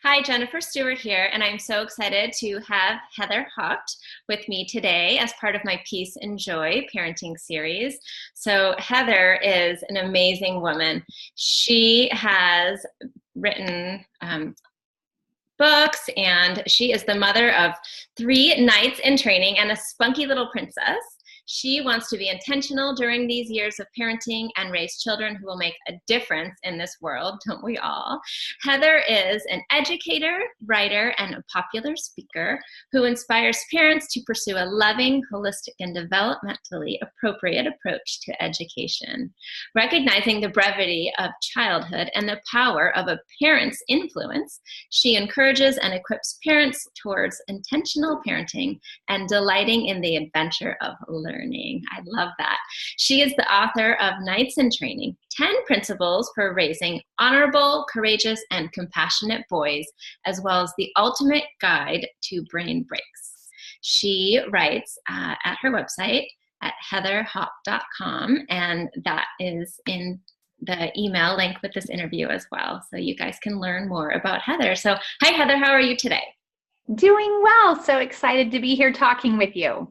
Hi, Jennifer Stuart here, and I'm so excited to have Heather Haupt with me today as part of my Peace and Joy parenting series. So, Heather is an amazing woman. She has written books, and she is the mother of 3 knights in training and a spunky little princess. She wants to be intentional during these years of parenting and raise children who will make a difference in this world, don't we all? Heather is an educator, writer, and a popular speaker who inspires parents to pursue a loving, holistic, and developmentally appropriate approach to education. Recognizing the brevity of childhood and the power of a parent's influence, she encourages and equips parents towards intentional parenting and delighting in the adventure of learning. I love that. She is the author of Knights in Training, 10 Principles for Raising Honorable, Courageous, and Compassionate Boys, as well as the ultimate guide to brain breaks. She writes at her website at heatherhaupt.com, and that is in the email link with this interview as well, so you guys can learn more about Heather. So, hi Heather, how are you today? Doing well. So excited to be here talking with you.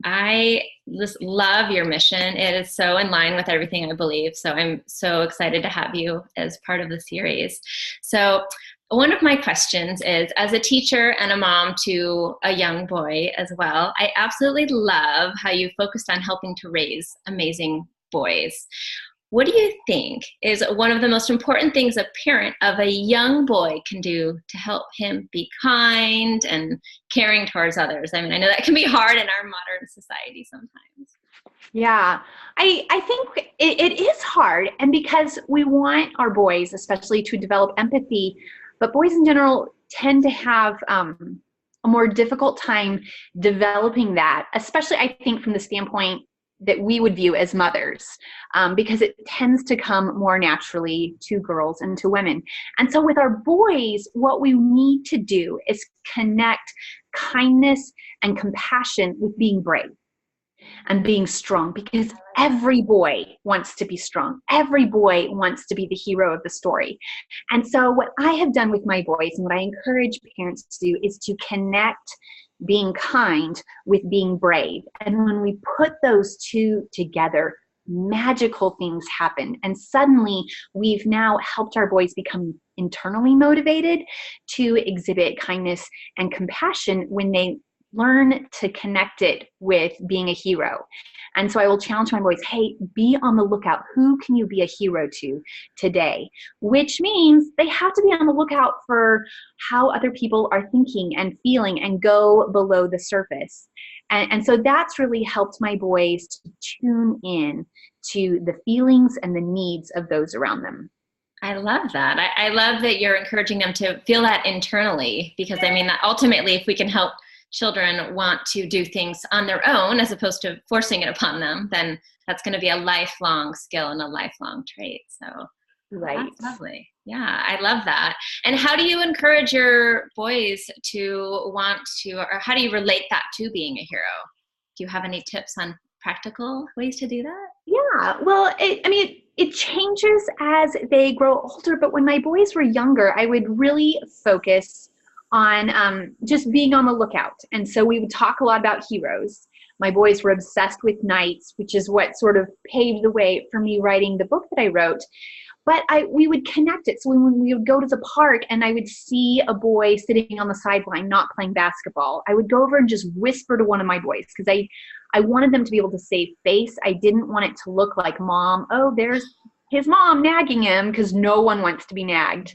I just love your mission. It is so in line with everything I believe. So I'm so excited to have you as part of the series. So one of my questions is, as a teacher and a mom to a young boy as well, I absolutely love how you focused on helping to raise amazing boys. What do you think is one of the most important things a parent of a young boy can do to help him be kind and caring towards others? I mean, I know that can be hard in our modern society sometimes. Yeah, I think it is hard. And because we want our boys, especially, to develop empathy, but boys in general tend to have a more difficult time developing that, especially I think from the standpoint that we would view as mothers, because it tends to come more naturally to girls and to women. And so with our boys, what we need to do is connect kindness and compassion with being brave and being strong, because every boy wants to be strong. Every boy wants to be the hero of the story. And so what I have done with my boys, and what I encourage parents to do, is to connect being kind with being brave. And when we put those two together, magical things happen. And suddenly we've now helped our boys become internally motivated to exhibit kindness and compassion when they learn to connect it with being a hero. And so I will challenge my boys, hey, be on the lookout. Who can you be a hero to today? Which means they have to be on the lookout for how other people are thinking and feeling and go below the surface. And so that's really helped my boys to tune in to the feelings and the needs of those around them. I love that. I love that you're encouraging them to feel that internally, because I mean, that ultimately, if we can help children want to do things on their own as opposed to forcing it upon them, then that's going to be a lifelong skill and a lifelong trait. So Right. that's lovely. Yeah, I love that. And how do you encourage your boys to want to, or how do you relate that to being a hero? Do you have any tips on practical ways to do that? Yeah, well, it changes as they grow older, but when my boys were younger, I would really focus on just being on the lookout. And so we would talk a lot about heroes. My boys were obsessed with knights, which is what sort of paved the way for me writing the book that I wrote. But we would connect it. So when we would go to the park and I would see a boy sitting on the sideline not playing basketball, I would go over and just whisper to one of my boys, because I wanted them to be able to save face. I didn't want it to look like, mom, oh, there's his mom nagging him, because no one wants to be nagged.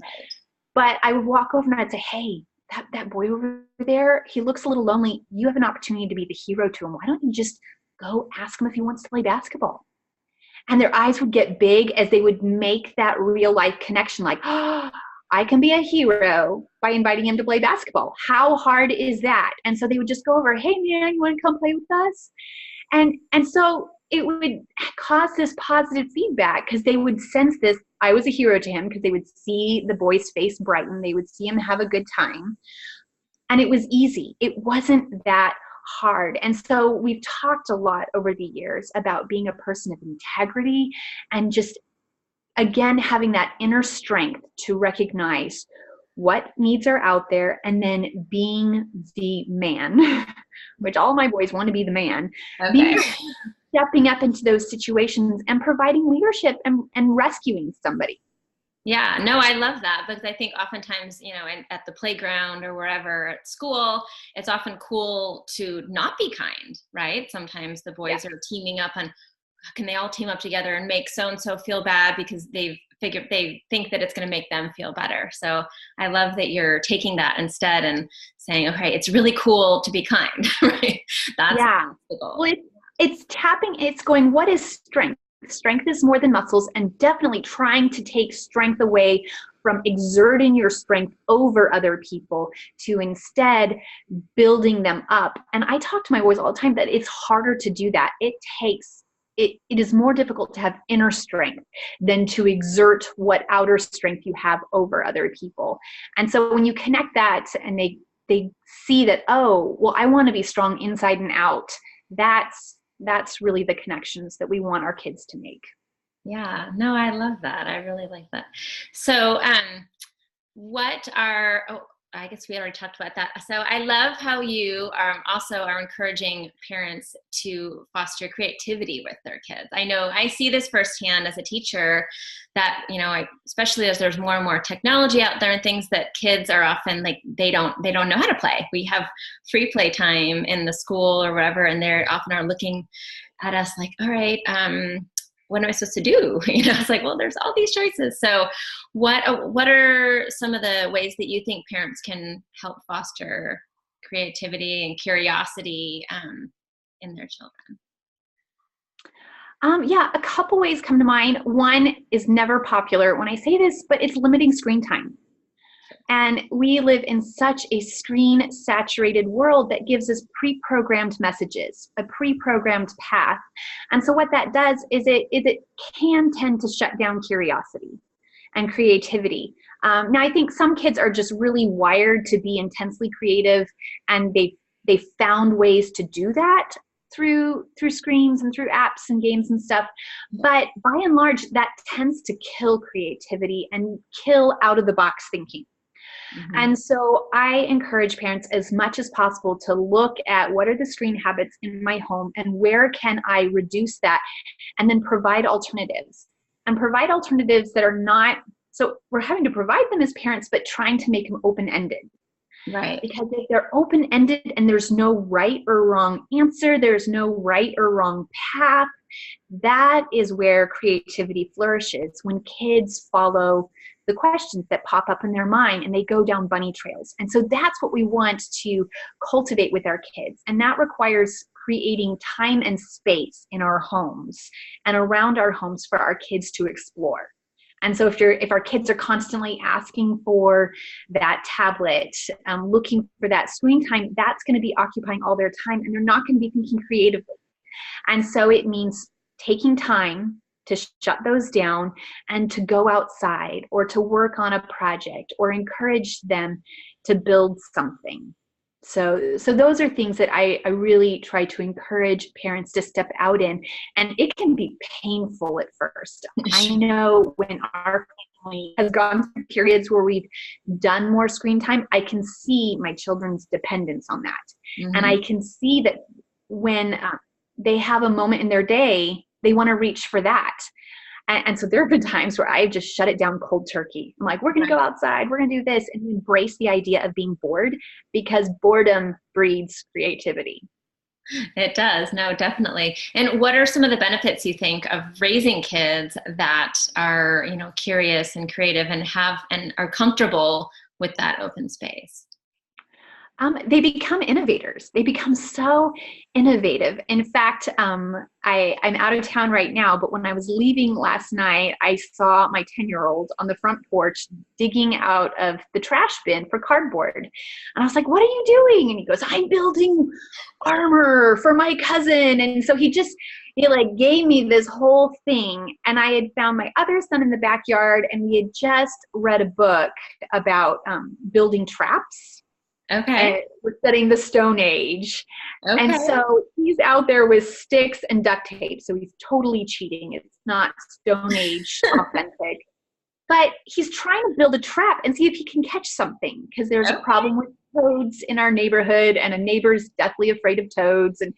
But I would walk over and I'd say, hey, that boy over there, he looks a little lonely. You have an opportunity to be the hero to him. Why don't you just go ask him if he wants to play basketball? And their eyes would get big as they would make that real life connection, like, oh, I can be a hero by inviting him to play basketball. How hard is that? And so they would just go over, hey man, you want to come play with us? And so it would cause this positive feedback, because they would sense this. I was a hero to him, because they would see the boy's face brighten. They would see him have a good time. And it was easy. It wasn't that hard. And so we've talked a lot over the years about being a person of integrity, and just, again, having that inner strength to recognize what needs are out there, and then being the man, which all my boys want to be the man, Okay. being stepping up into those situations and providing leadership and rescuing somebody. Yeah, no, I love that because I think oftentimes, at the playground or wherever at school, it's often cool to not be kind, right? Sometimes the boys are teaming up on, can they all team up together and make so-and-so feel bad because they think that it's going to make them feel better. So I love that you're taking that instead and saying, okay, it's really cool to be kind, right? That's the goal. Well, it's going, what is strength? Strength is more than muscles, and definitely trying to take strength away from exerting your strength over other people to instead building them up. And I talk to my boys all the time that it's harder to do that. It is more difficult to have inner strength than to exert what outer strength you have over other people. And so when you connect that and they see that, oh, well, I want to be strong inside and out, that's really the connections that we want our kids to make. Yeah, no, I love that. I really like that. So, I guess we already talked about that. So I love how you also are encouraging parents to foster creativity with their kids. I know I see this firsthand as a teacher that, especially as there's more and more technology out there and things that kids are often like, they don't know how to play. We have free play time in the school or whatever, and they often are looking at us like, all right, what am I supposed to do? It's like, well, there's all these choices. So what are some of the ways that you think parents can help foster creativity and curiosity in their children? A couple ways come to mind. One is never popular when I say this, but it's limiting screen time. And we live in such a screen-saturated world that gives us pre-programmed messages, a pre-programmed path. And so what that does is it can tend to shut down curiosity and creativity. Now, I think some kids are just really wired to be intensely creative, and they found ways to do that through screens and through apps and games and stuff. But by and large, that tends to kill creativity and kill out-of-the-box thinking. Mm-hmm. And so I encourage parents as much as possible to look at what are the screen habits in my home and where can I reduce that, and then provide alternatives. And provide alternatives that are not, so we're having to provide them as parents, but trying to make them open-ended. Right. Because if they're open-ended and there's no right or wrong answer, there's no right or wrong path, that is where creativity flourishes, when kids follow the questions that pop up in their mind and they go down bunny trails. And so that's what we want to cultivate with our kids. And that requires creating time and space in our homes and around our homes for our kids to explore. And so if our kids are constantly asking for that tablet, looking for that screen time, that's going to be occupying all their time, and they're not going to be thinking creatively. And so it means taking time to shut those down and to go outside or to work on a project or encourage them to build something. So those are things that I really try to encourage parents to step out in. And it can be painful at first. I know when our family has gone through periods where we've done more screen time, I can see my children's dependence on that. Mm-hmm. And I can see that when they have a moment in their day, they want to reach for that. And so there have been times where I've just shut it down cold turkey. I'm like, we're going to go outside, we're going to do this, and embrace the idea of being bored, because boredom breeds creativity. It does. No, definitely. And what are some of the benefits you think of raising kids that are, curious and creative and are comfortable with that open space? They become innovators. They become so innovative. In fact, I'm out of town right now, but when I was leaving last night, I saw my 10-year-old on the front porch digging out of the trash bin for cardboard. And I was like, what are you doing? And he goes, I'm building armor for my cousin. And so he gave me this whole thing. And I had found my other son in the backyard, and we had just read a book about building traps. Okay. We're studying the Stone Age. Okay. And so he's out there with sticks and duct tape. So he's totally cheating. It's not Stone Age authentic. but he's trying to build a trap and see if he can catch something, because there's a Okay. problem with toads in our neighborhood, and a neighbor's deathly afraid of toads. And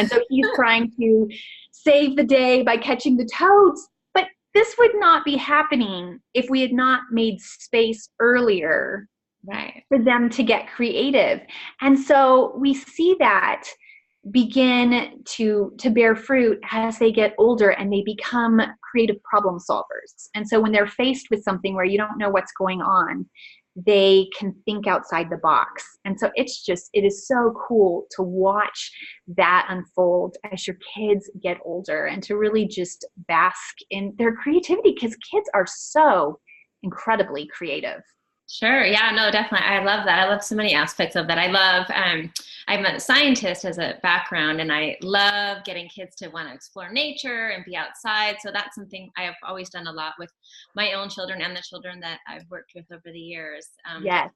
so he's trying to save the day by catching the toads. But this would not be happening if we had not made space earlier Right. for them to get creative. And so we see that begin to bear fruit as they get older and they become creative problem solvers. And so when they're faced with something where you don't know what's going on, they can think outside the box. And so it is so cool to watch that unfold as your kids get older, and to really just bask in their creativity, because kids are so incredibly creative. Sure. Yeah, no, definitely. I love that. I love so many aspects of that. I love, I'm a scientist as a background, and I love getting kids to want to explore nature and be outside. So that's something I have always done a lot with my own children and the children that I've worked with over the years. Yes.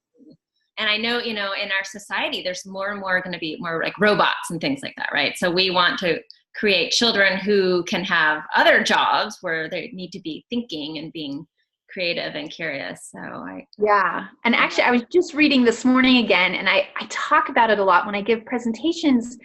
And I know, in our society, there's more and more going to be more like robots and things like that, right? So we want to create children who can have other jobs where they need to be thinking and being creative and curious. Yeah. And actually, I was just reading this morning again, and I talk about it a lot when I give presentations,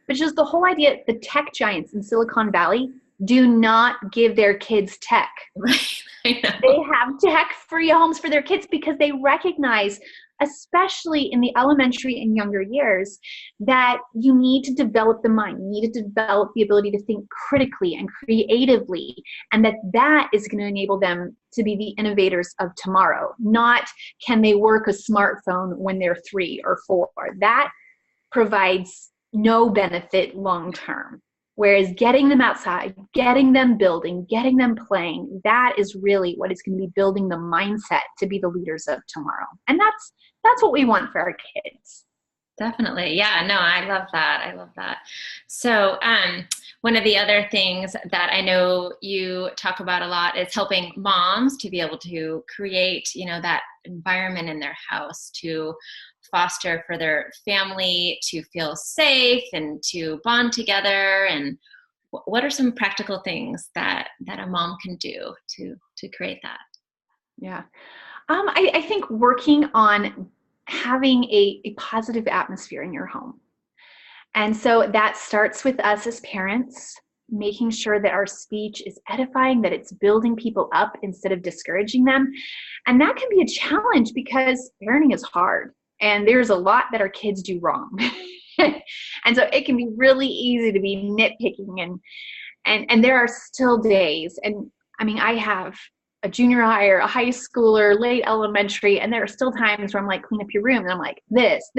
but just the whole idea, the tech giants in Silicon Valley do not give their kids tech. Right. I know. They have tech-free homes for their kids because they recognize, especially in the elementary and younger years, that you need to develop the mind, you need to develop the ability to think critically and creatively, and that is going to enable them to be the innovators of tomorrow. Not can they work a smartphone when they're 3 or 4. That provides no benefit long term. Whereas getting them outside, getting them building, getting them playing, that is really what is going to be building the mindset to be the leaders of tomorrow. And that's what we want for our kids. Definitely. Yeah, no, I love that. I love that. So, one of the other things that I know you talk about a lot is helping moms to be able to create, that environment in their house to foster for their family to feel safe and to bond together. And what are some practical things that a mom can do to create that? Yeah. I think working on having a positive atmosphere in your home. And so that starts with us as parents, making sure that our speech is edifying, that it's building people up instead of discouraging them. And that can be a challenge because parenting is hard, and there's a lot that our kids do wrong. And so it can be really easy to be nitpicking, and there are still days, and I mean, I have a junior high or a high schooler, late elementary, and there are still times where I'm like, clean up your room, and I'm like, this.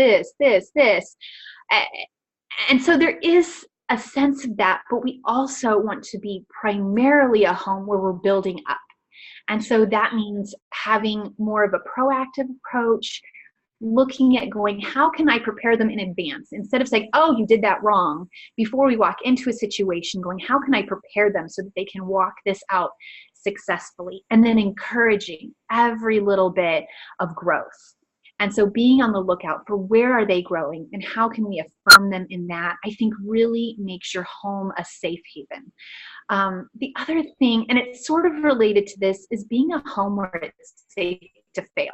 And so there is a sense of that, but we also want to be primarily a home where we're building up. And so that means having more of a proactive approach, looking at going, how can I prepare them in advance? Instead of saying, oh, you did that wrong, before we walk into a situation, going, how can I prepare them so that they can walk this out successfully? And then encouraging every little bit of growth. And so being on the lookout for where are they growing and how can we affirm them in that, I think really makes your home a safe haven. The other thing, and it's sort of related to this, is being a home where it's safe to fail.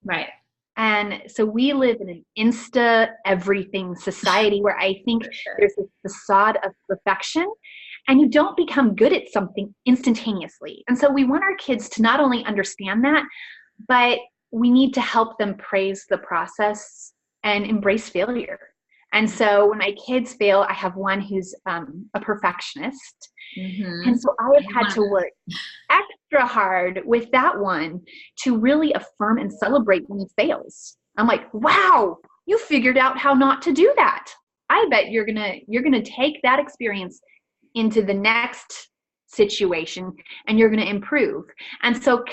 Right. And so we live in an insta everything society where I think there's this facade of perfection, and you don't become good at something instantaneously. And so we want our kids to not only understand that, but we need to help them praise the process and embrace failure. And so when my kids fail, I have one who's a perfectionist. Mm-hmm. And so I have had to work extra hard with that one to really affirm and celebrate when he fails. I'm like, wow, you figured out how not to do that. I bet you're gonna take that experience into the next situation and you're going to improve. And so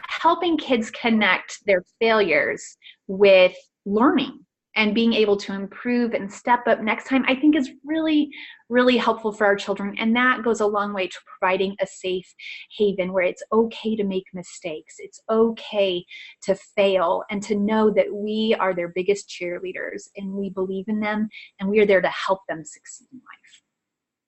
helping kids connect their failures with learning and being able to improve and step up next time, I think is really, really helpful for our children. And that goes a long way to providing a safe haven where it's okay to make mistakes. It's okay to fail, and to know that we are their biggest cheerleaders and we believe in them and we are there to help them succeed in life.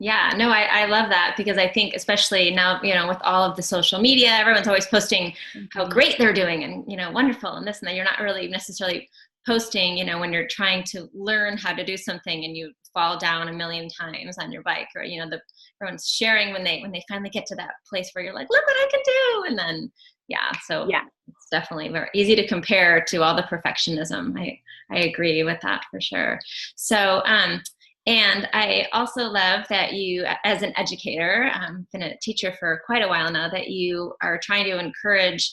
Yeah, no, I love that because I think especially now, with all of the social media, everyone's always posting how Mhm. great they're doing and, wonderful and this and that. You're not really necessarily posting, when you're trying to learn how to do something and you fall down a million times on your bike or, everyone's sharing when they finally get to that place where you're like, look what I can do. And then, yeah, so Yeah. it's definitely very easy to compare to all the perfectionism. I agree with that for sure. So, and I also love that you, as an educator, been a teacher for quite a while now, that you are trying to encourage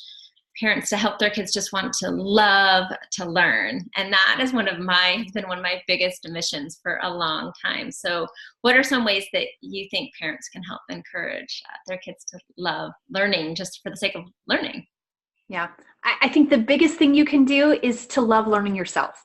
parents to help their kids just want to love to learn. And that is has been one of my biggest missions for a long time. So what are some ways that you think parents can help encourage their kids to love learning just for the sake of learning? Yeah. I think the biggest thing you can do is to love learning yourself.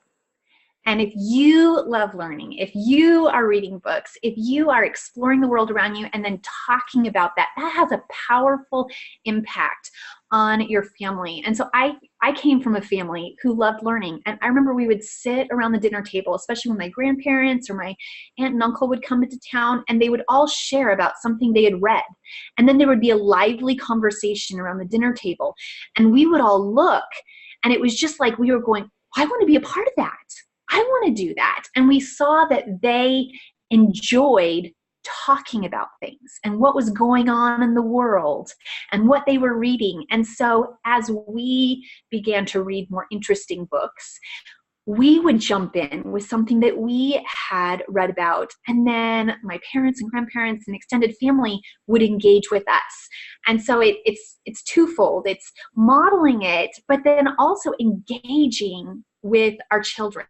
And if you love learning, if you are reading books, if you are exploring the world around you and then talking about that, that has a powerful impact on your family. And so I came from a family who loved learning. And I remember we would sit around the dinner table, especially when my grandparents or my aunt and uncle would come into town, and they would all share about something they had read. And then there would be a lively conversation around the dinner table. And we would all look, and it was just like we were going, I want to be a part of that. I want to do that. And we saw that they enjoyed talking about things and what was going on in the world and what they were reading. And so as we began to read more interesting books, we would jump in with something that we had read about. And then my parents and grandparents and extended family would engage with us. And so it's twofold. It's modeling it, but then also engaging with our children.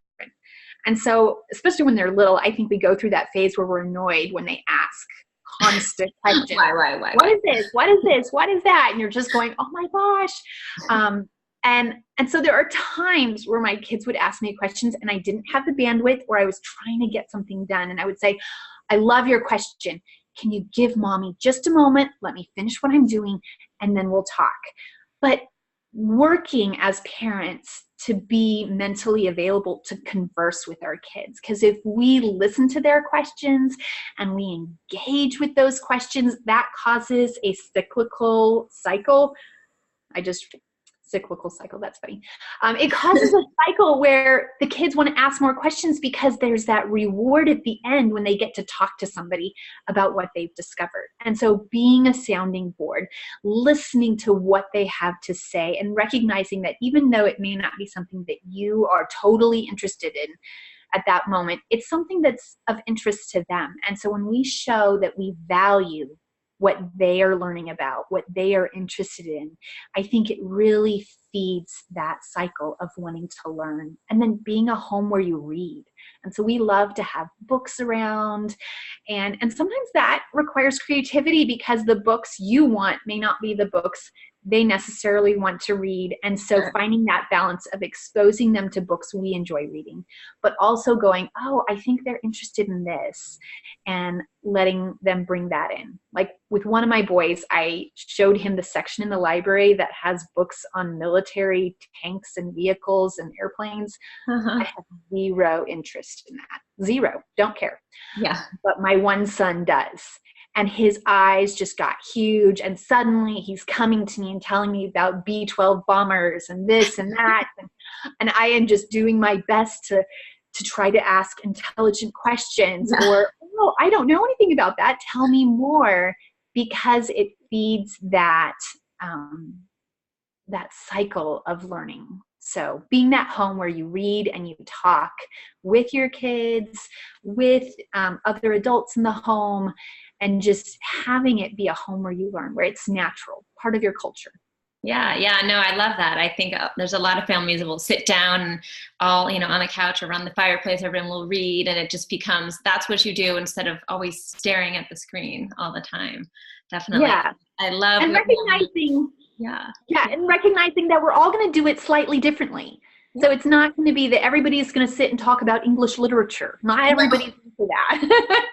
And so, especially when they're little, I think we go through that phase where we're annoyed when they ask constant questions. What is this? What is this? What is that? And you're just going, oh my gosh. And so there are times where my kids would ask me questions and I didn't have the bandwidth, or I was trying to get something done. And I would say, I love your question. Can you give mommy just a moment? Let me finish what I'm doing and then we'll talk. But working as parents to be mentally available to converse with our kids. Because if we listen to their questions and we engage with those questions, that causes a cyclical cycle. Cyclical cycle, that's funny. It causes a cycle where the kids want to ask more questions because there's that reward at the end when they get to talk to somebody about what they've discovered. And so being a sounding board, listening to what they have to say, and recognizing that even though it may not be something that you are totally interested in at that moment, it's something that's of interest to them. And so when we show that we value what they are learning about, what they are interested in, I think it really feeds that cycle of wanting to learn. And then being a home where you read. And so we love to have books around. And sometimes that requires creativity because the books you want may not be the books they necessarily want to read. And so finding that balance of exposing them to books we enjoy reading, but also going, oh, I think they're interested in this, and letting them bring that in. Like with one of my boys, I showed him the section in the library that has books on military tanks and vehicles and airplanes. I have zero interest in that. Zero. Don't care. Yeah. But my one son does. And his eyes just got huge. And suddenly he's coming to me and telling me about B-12 bombers and this and that. And I am just doing my best to try to ask intelligent questions. Yeah. Or, oh, I don't know anything about that. Tell me more, because it feeds that, that cycle of learning. So being that home where you read and you talk with your kids, with other adults in the home, and just having it be a home where you learn, where it's natural, part of your culture. Yeah, no, I love that. I think there's a lot of families that will sit down and all, on the couch around the fireplace, everyone will read, and it just becomes, that's what you do instead of always staring at the screen all the time. Definitely. Yeah. I love and recognizing, and recognizing that we're all going to do it slightly differently. So it's not going to be that everybody's going to sit and talk about English literature. Not everybody's into that.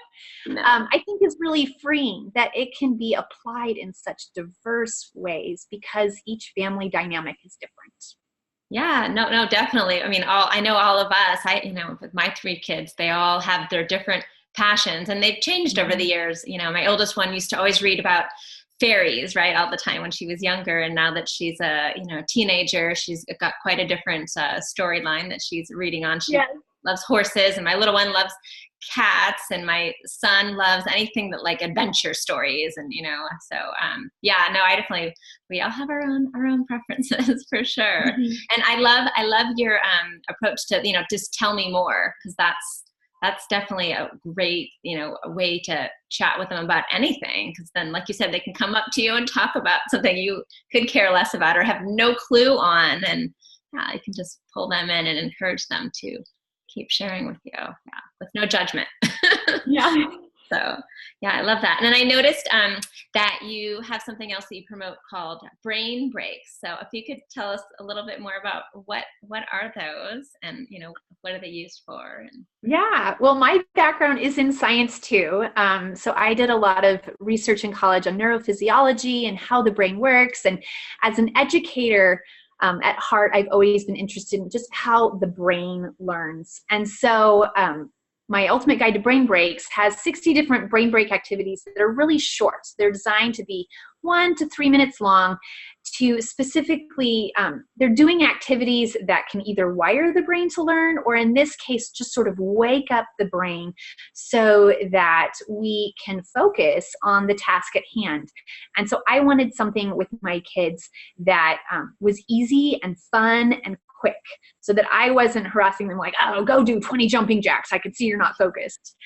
No. I think is really freeing that it can be applied in such diverse ways because each family dynamic is different. Yeah, no, definitely. I mean, I know all of us, with my three kids, they all have their different passions, and they've changed over the years. My oldest one used to always read about fairies, right, all the time when she was younger, and now that she's a teenager, she's got quite a different storyline that she's reading on. She loves horses, and my little one loves cats, and my son loves anything that like adventure stories, and so I definitely, we all have our own preferences for sure. And I love your approach to just tell me more, because that's definitely a great a way to chat with them about anything, because then, like you said, they can come up to you and talk about something you could care less about or have no clue on, and you can just pull them in and encourage them to keep sharing with you, with no judgment. So I love that. And then I noticed that you have something else that you promote called brain breaks. So if you could tell us a little bit more about what are those, and what are they used for? Well, my background is in science too. So I did a lot of research in college on neurophysiology and how the brain works. And as an educator, at heart, I've always been interested in just how the brain learns. And so my Ultimate Guide to Brain Breaks has 60 different brain break activities that are really short. They're designed to be 1 to 3 minutes long, to specifically, they're doing activities that can either wire the brain to learn, or in this case, just sort of wake up the brain so that we can focus on the task at hand. And so I wanted something with my kids that was easy and fun and quick, so that I wasn't harassing them like, oh, go do 20 jumping jacks, I could see you're not focused.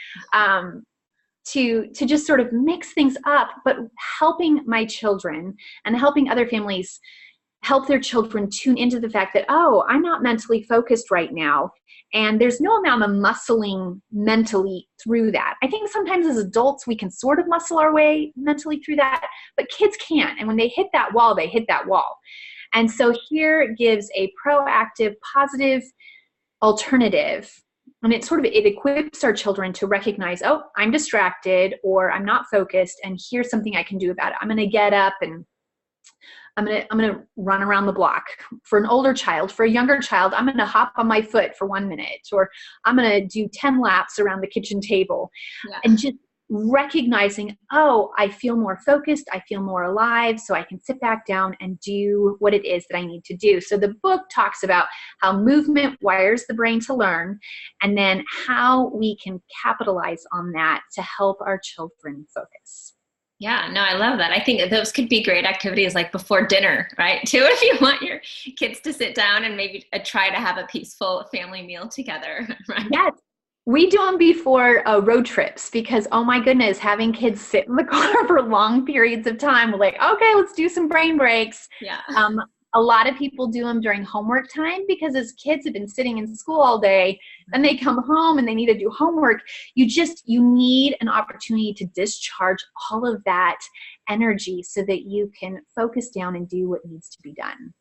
To just sort of mix things up, but helping my children and helping other families help their children tune into the fact that, oh, I'm not mentally focused right now. And there's no amount of muscling mentally through that. I think sometimes as adults, we can sort of muscle our way mentally through that, but kids can't. And when they hit that wall, they hit that wall. And so here gives a proactive, positive alternative. And it equips our children to recognize, oh, I'm distracted, or I'm not focused, and here's something I can do about it. I'm going to get up and I'm going to run around the block. For an older child, for a younger child, I'm going to hop on my foot for 1 minute, or I'm going to do 10 laps around the kitchen table. And just recognizing, oh, I feel more focused, I feel more alive, so I can sit back down and do what it is that I need to do. So the book talks about how movement wires the brain to learn, and then how we can capitalize on that to help our children focus. Yeah, no, I love that. I think those could be great activities like before dinner, right? Too, if you want your kids to sit down and maybe try to have a peaceful family meal together, right? Yes. We do them before road trips, because, oh my goodness, having kids sit in the car for long periods of time, we're like, okay, let's do some brain breaks. A lot of people do them during homework time, because as kids have been sitting in school all day, and they come home and they need to do homework, you need an opportunity to discharge all of that energy so that you can focus down and do what needs to be done.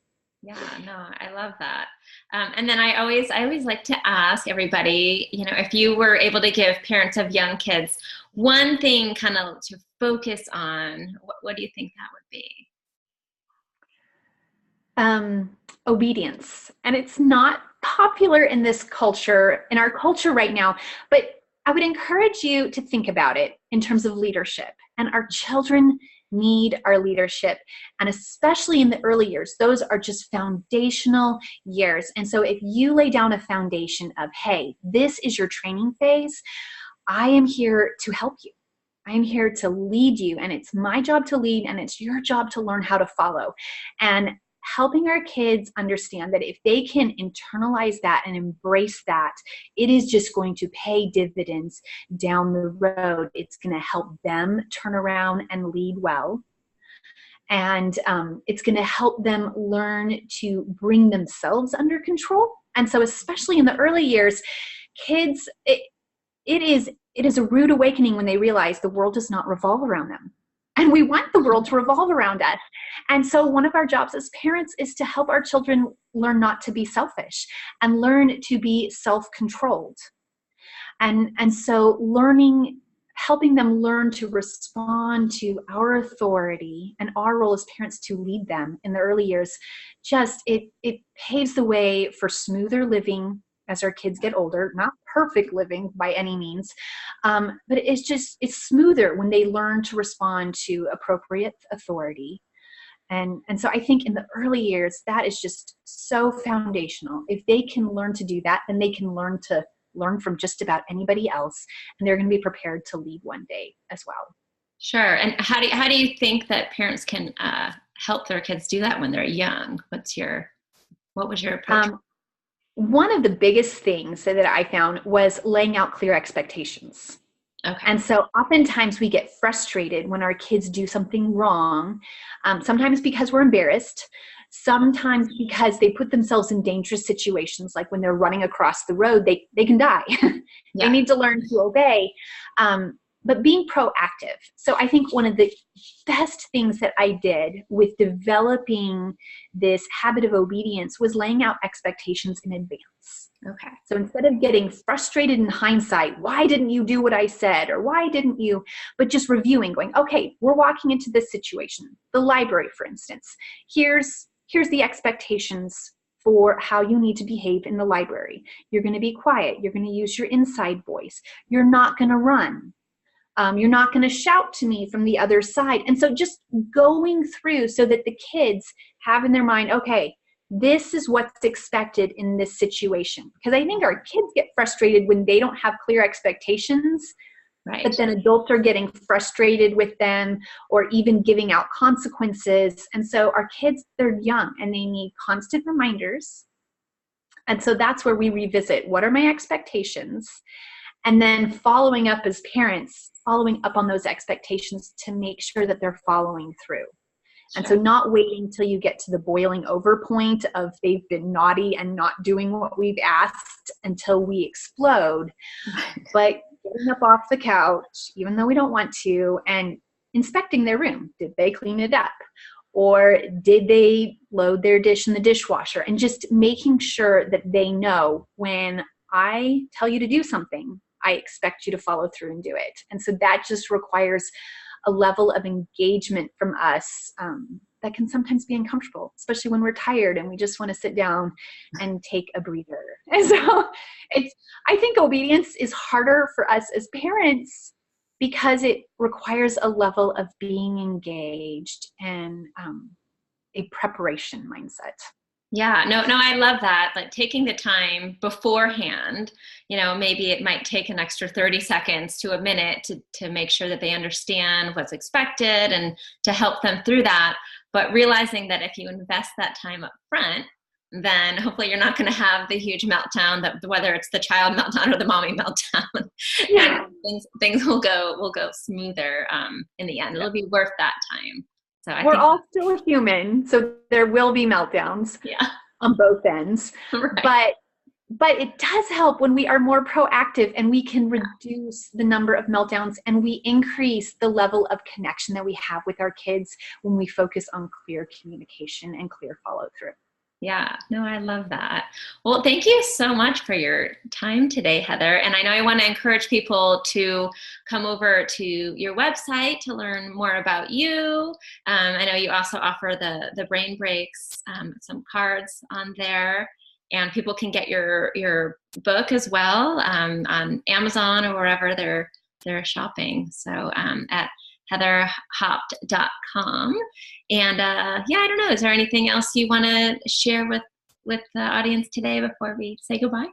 Yeah, no, I love that. And then I always like to ask everybody, if you were able to give parents of young kids one thing kind of to focus on, what do you think that would be? Obedience. And it's not popular in this culture, in our culture right now, but I would encourage you to think about it in terms of leadership. And our children need our leadership. And especially in the early years, those are just foundational years. And so if you lay down a foundation of, hey, this is your training phase, I am here to help you. I am here to lead you, and it's my job to lead, and it's your job to learn how to follow. And helping our kids understand that if they can internalize that and embrace that, it is just going to pay dividends down the road. It's going to help them turn around and lead well. And it's going to help them learn to bring themselves under control. And so especially in the early years, kids, it is a rude awakening when they realize the world does not revolve around them. And we want the world to revolve around us. And so one of our jobs as parents is to help our children learn not to be selfish and learn to be self-controlled. And so helping them learn to respond to our authority and our role as parents to lead them in the early years, it paves the way for smoother living as our kids get older. Not perfect living by any means, but it's smoother when they learn to respond to appropriate authority. And so I think in the early years, that is just so foundational. If they can learn to do that, then they can learn from just about anybody else, and they're going to be prepared to lead one day as well. Sure. And how do you think that parents can help their kids do that when they're young? What was your approach? One of the biggest things that I found was laying out clear expectations. Okay. And so oftentimes we get frustrated when our kids do something wrong, sometimes because we're embarrassed, sometimes because they put themselves in dangerous situations, like when they're running across the road, they can die. They need to learn to obey. But being proactive. So I think one of the best things that I did with developing this habit of obedience was laying out expectations in advance. Okay. So instead of getting frustrated in hindsight, why didn't you do what I said? Or why didn't you? But just reviewing, going, okay, we're walking into this situation. The library, for instance. Here's the expectations for how you need to behave in the library. You're going to be quiet. You're going to use your inside voice. You're not going to run. You're not going to shout to me from the other side. And so just going through so that the kids have in their mind, okay, this is what's expected in this situation. Because I think our kids get frustrated when they don't have clear expectations, right? But then adults are getting frustrated with them or even giving out consequences. And so our kids, they're young and they need constant reminders. And so that's where we revisit, what are my expectations? And then following up as parents, following up on those expectations to make sure that they're following through. And so not waiting till you get to the boiling over point of they've been naughty and not doing what we've asked until we explode, but getting up off the couch, even though we don't want to, and inspecting their room. Did they clean it up? Or did they load their dish in the dishwasher? And just making sure that they know when I tell you to do something, I expect you to follow through and do it. And so that just requires a level of engagement from us that can sometimes be uncomfortable, especially when we're tired and we just want to sit down and take a breather. And so I think obedience is harder for us as parents because it requires a level of being engaged and a preparation mindset. Yeah, no, I love that. Like taking the time beforehand, maybe it might take an extra 30 seconds to a minute to make sure that they understand what's expected and to help them through that. But realizing that if you invest that time up front, then hopefully you're not going to have the huge meltdown, that whether it's the child meltdown or the mommy meltdown. Yeah. things will go smoother in the end. It'll be worth that time. So we're all still human, so there will be meltdowns on both ends. Right. But it does help when we are more proactive and we can reduce the number of meltdowns and we increase the level of connection that we have with our kids when we focus on clear communication and clear follow-through. Yeah, no, I love that. Well, thank you so much for your time today, Heather. And I know I want to encourage people to come over to your website to learn more about you. I know you also offer the brain breaks, some cards on there, and people can get your book as well on Amazon or wherever they're shopping. So at heatherhaupt.com. And I don't know, is there anything else you want to share with the audience today before we say goodbye?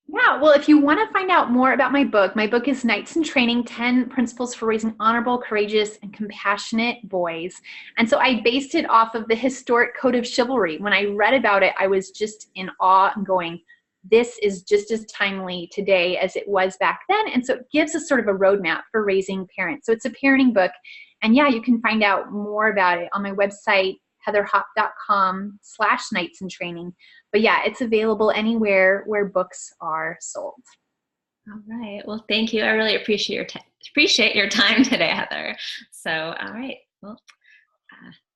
Yeah, well, if you want to find out more about my book is Knights in Training, 10 Principles for Raising Honorable, Courageous, and Compassionate Boys. And so I based it off of the historic code of chivalry. When I read about it, I was just in awe and going, this is just as timely today as it was back then. And so it gives us sort of a roadmap for raising parents. So it's a parenting book. And yeah, you can find out more about it on my website, heatherhaupt.com/knightsintraining. But yeah, it's available anywhere where books are sold. All right. Well, thank you. I really appreciate your time today, Heather. So, all right. Well,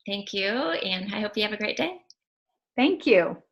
thank you. And I hope you have a great day. Thank you.